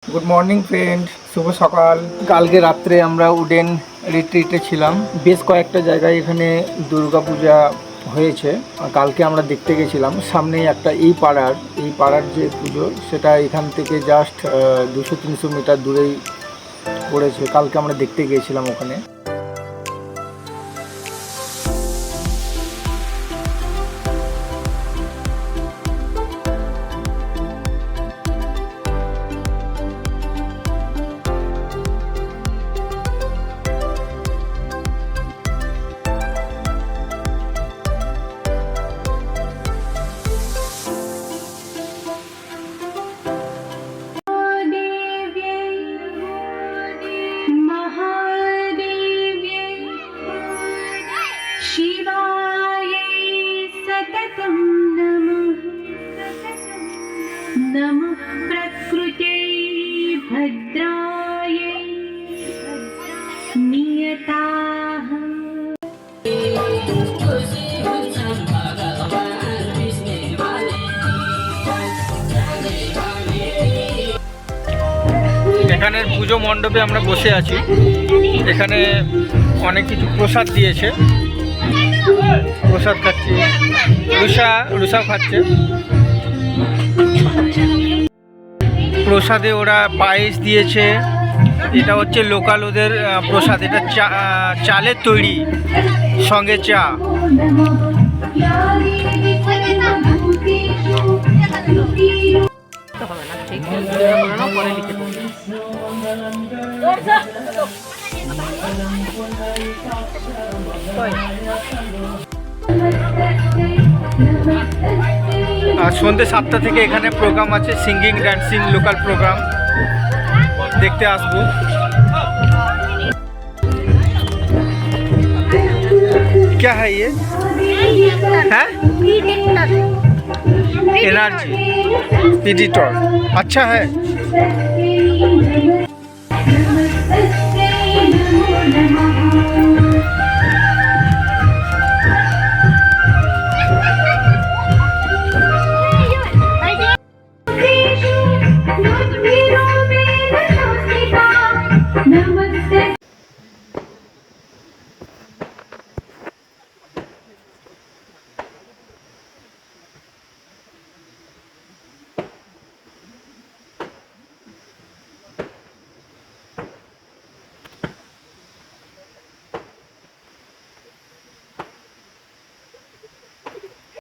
Good morning friend, শুভ সকাল। কালকে রাত্রে আমরা উডেন রিট্রিটে ছিলাম। বেশ কয়েকটা জায়গায় এখানে দুর্গাপূজা হয়েছে। কালকে আমরা দেখতে গেছিলাম। সামনেই একটা এই পাড়ার যে পুজো, সেটা এখান থেকে জাস্ট 200-300 মিটার দূরেই পড়েছে। কালকে আমরা দেখতে গিয়েছিলাম ওখানে। नमः प्रकृते भद्रायै नियताः। এখানের পুজো মণ্ডপে আমরা বসে আছি। এখানে অনেক কিছু প্রসাদ দিয়েছে, প্রসাদ খাচ্ছি। রুষা খাচ্ছে। প্রসাদে ওরা পায়েস দিয়েছে। এটা হচ্ছে লোকাল ওদের প্রসাদ। এটা চালের তৈরি, সঙ্গে চা। আর সন্ধ্যে 7টা থেকে এখানে প্রোগ্রাম আছে, সিঙ্গিং ডান্সিং লোকাল প্রোগ্রাম। দেখতে আসবো। क्या है ये? है एनर्जी एडिटर। अच्छा है।